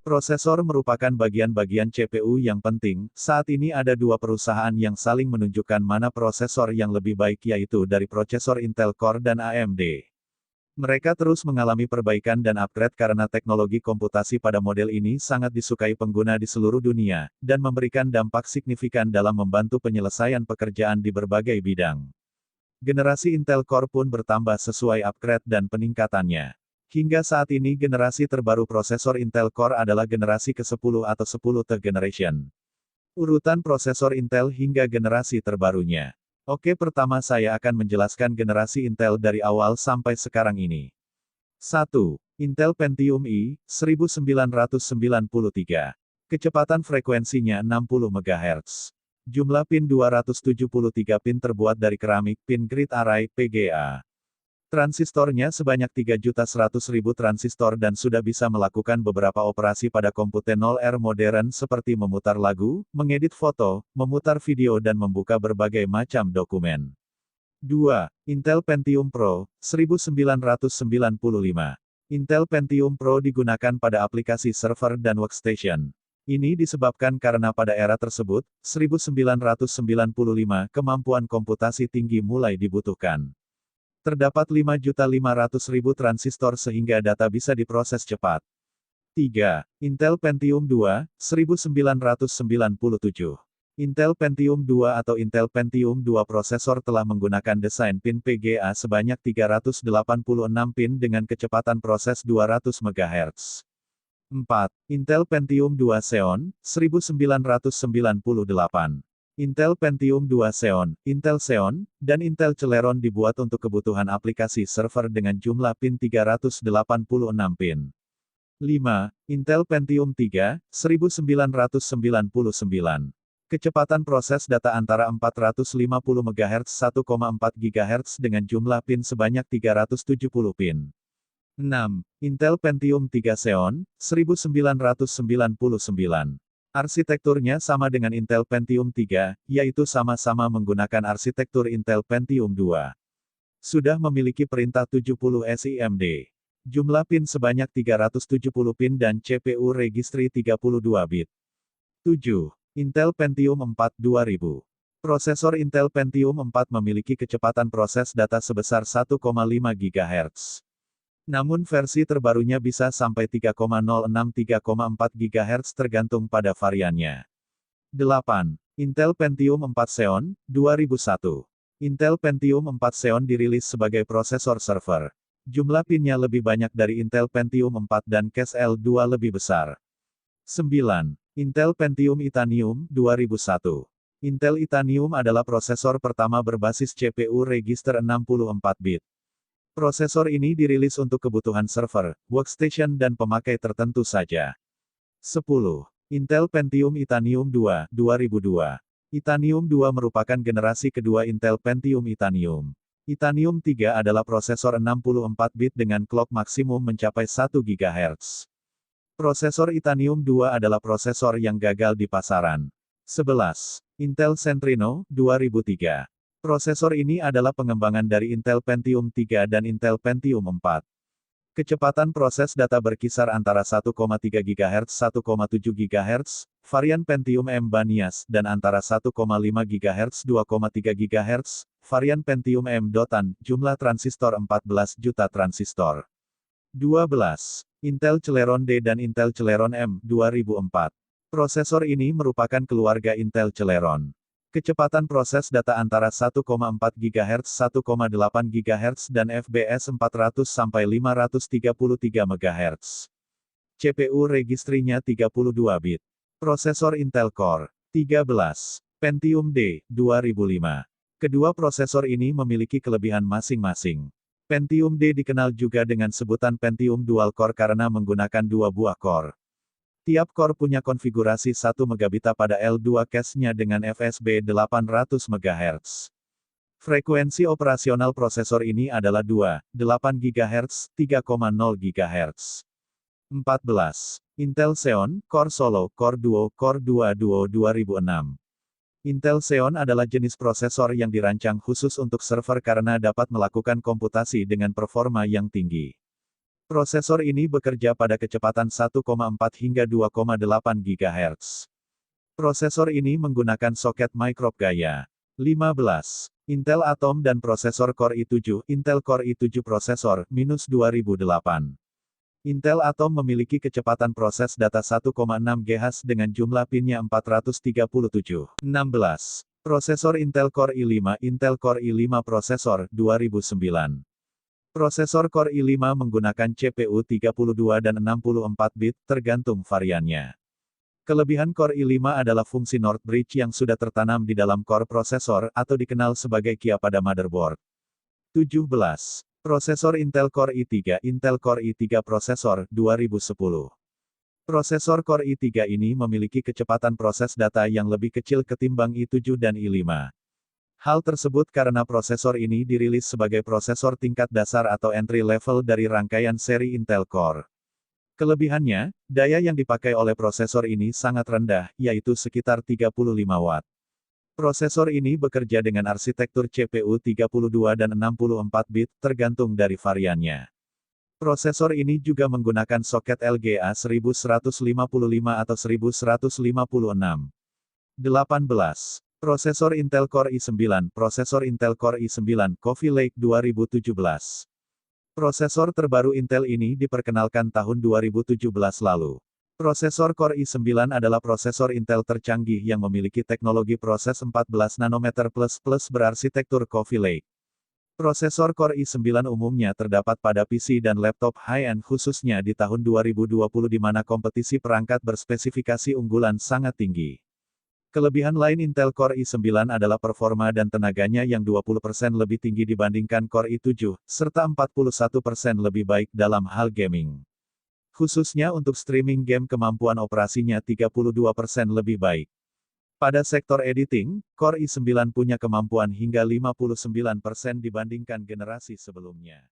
Prosesor merupakan bagian-bagian CPU yang penting. Saat ini ada dua perusahaan yang saling menunjukkan mana prosesor yang lebih baik, yaitu dari prosesor Intel Core dan AMD. Mereka terus mengalami perbaikan dan upgrade karena teknologi komputasi pada model ini sangat disukai pengguna di seluruh dunia, dan memberikan dampak signifikan dalam membantu penyelesaian pekerjaan di berbagai bidang. Generasi Intel Core pun bertambah sesuai upgrade dan peningkatannya. Hingga saat ini generasi terbaru prosesor Intel Core adalah generasi ke-10 atau 10th generation. Urutan prosesor Intel hingga generasi terbarunya. Oke, pertama saya akan menjelaskan generasi Intel dari awal sampai sekarang ini. 1. Intel Pentium i, 1993. Kecepatan frekuensinya 60 MHz. Jumlah pin 273 pin terbuat dari keramik, pin grid array, PGA. Transistornya sebanyak 3.100.000 transistor dan sudah bisa melakukan beberapa operasi pada komputer 0R modern seperti memutar lagu, mengedit foto, memutar video dan membuka berbagai macam dokumen. 2. Intel Pentium Pro, 1995. Intel Pentium Pro digunakan pada aplikasi server dan workstation. Ini disebabkan karena pada era tersebut, 1995, kemampuan komputasi tinggi mulai dibutuhkan. Terdapat 5.500.000 transistor sehingga data bisa diproses cepat. 3. Intel Pentium II, 1997. Intel Pentium II atau Intel Pentium II prosesor telah menggunakan desain pin PGA sebanyak 386 pin dengan kecepatan proses 200 MHz. 4. Intel Pentium II Xeon, 1998. Intel Pentium II Xeon, Intel Xeon, dan Intel Celeron dibuat untuk kebutuhan aplikasi server dengan jumlah pin 386 pin. 5. Intel Pentium III, 1999. Kecepatan proses data antara 450 MHz 1,4 GHz dengan jumlah pin sebanyak 370 pin. 6. Intel Pentium III Xeon, 1999. Arsitekturnya sama dengan Intel Pentium III, yaitu sama-sama menggunakan arsitektur Intel Pentium II. Sudah memiliki perintah 70 SIMD. Jumlah pin sebanyak 370 pin dan CPU registry 32 bit. 7. Intel Pentium IV 2000. Prosesor Intel Pentium IV memiliki kecepatan proses data sebesar 1,5 GHz. Namun versi terbarunya bisa sampai 3,06-3,4 GHz tergantung pada variannya. 8. Intel Pentium IV Xeon, 2001. Intel Pentium IV Xeon dirilis sebagai prosesor server. Jumlah pinnya lebih banyak dari Intel Pentium IV dan cache L2 lebih besar. 9. Intel Pentium Itanium, 2001. Intel Itanium adalah prosesor pertama berbasis CPU register 64 bit. Prosesor ini dirilis untuk kebutuhan server, workstation dan pemakai tertentu saja. 10. Intel Pentium Itanium 2, 2002. Itanium 2 merupakan generasi kedua Intel Pentium Itanium. Itanium 3 adalah prosesor 64 bit dengan clock maksimum mencapai 1 GHz. Prosesor Itanium 2 adalah prosesor yang gagal di pasaran. 11. Intel Centrino, 2003. Prosesor ini adalah pengembangan dari Intel Pentium 3 dan Intel Pentium 4. Kecepatan proses data berkisar antara 1,3 GHz 1,7 GHz, varian Pentium M Banias, dan antara 1,5 GHz 2,3 GHz, varian Pentium M Dotan, jumlah transistor 14 juta transistor. 12. Intel Celeron D dan Intel Celeron M, 2004. Prosesor ini merupakan keluarga Intel Celeron. Kecepatan proses data antara 1,4 GHz 1,8 GHz dan FBS 400 sampai 533 MHz. CPU registrinya 32 bit. Prosesor Intel Core 13. Pentium D, 2005. Kedua prosesor ini memiliki kelebihan masing-masing. Pentium D dikenal juga dengan sebutan Pentium Dual Core karena menggunakan dua buah core. Tiap core punya konfigurasi 1 megabit pada L2 cache-nya dengan FSB 800 MHz. Frekuensi operasional prosesor ini adalah 2,8 GHz, 3,0 GHz. 14. Intel Xeon, Core Solo, Core Duo, Core 2 Duo 2006. Intel Xeon adalah jenis prosesor yang dirancang khusus untuk server karena dapat melakukan komputasi dengan performa yang tinggi. Prosesor ini bekerja pada kecepatan 1,4 hingga 2,8 GHz. Prosesor ini menggunakan soket microp gaya 15. Intel Atom dan prosesor Core i7, Intel Core i7 prosesor, -2008. Intel Atom memiliki kecepatan proses data 1,6 GHz dengan jumlah pinnya 437. 16. Prosesor Intel Core i5, Intel Core i5 prosesor, 2009. Prosesor Core i5 menggunakan CPU 32 dan 64 bit, tergantung variannya. Kelebihan Core i5 adalah fungsi North Bridge yang sudah tertanam di dalam core prosesor, atau dikenal sebagai KIA pada motherboard. 17. Prosesor Intel Core i3, Intel Core i3 prosesor, 2010. Prosesor Core i3 ini memiliki kecepatan proses data yang lebih kecil ketimbang i7 dan i5. Hal tersebut karena prosesor ini dirilis sebagai prosesor tingkat dasar atau entry level dari rangkaian seri Intel Core. Kelebihannya, daya yang dipakai oleh prosesor ini sangat rendah, yaitu sekitar 35 watt. Prosesor ini bekerja dengan arsitektur CPU 32 dan 64 bit, tergantung dari variannya. Prosesor ini juga menggunakan soket LGA 1155 atau 1156. 18. Prosesor Intel Core i9, prosesor Intel Core i9, Coffee Lake 2017. Prosesor terbaru Intel ini diperkenalkan tahun 2017 lalu. Prosesor Core i9 adalah prosesor Intel tercanggih yang memiliki teknologi proses 14 nanometer plus berarsitektur Coffee Lake. Prosesor Core i9 umumnya terdapat pada PC dan laptop high-end khususnya di tahun 2020 di mana kompetisi perangkat berspesifikasi unggulan sangat tinggi. Kelebihan lain Intel Core i9 adalah performa dan tenaganya yang 20% lebih tinggi dibandingkan Core i7, serta 41% lebih baik dalam hal gaming. Khususnya untuk streaming game kemampuan operasinya 32% lebih baik. Pada sektor editing, Core i9 punya kemampuan hingga 59% dibandingkan generasi sebelumnya.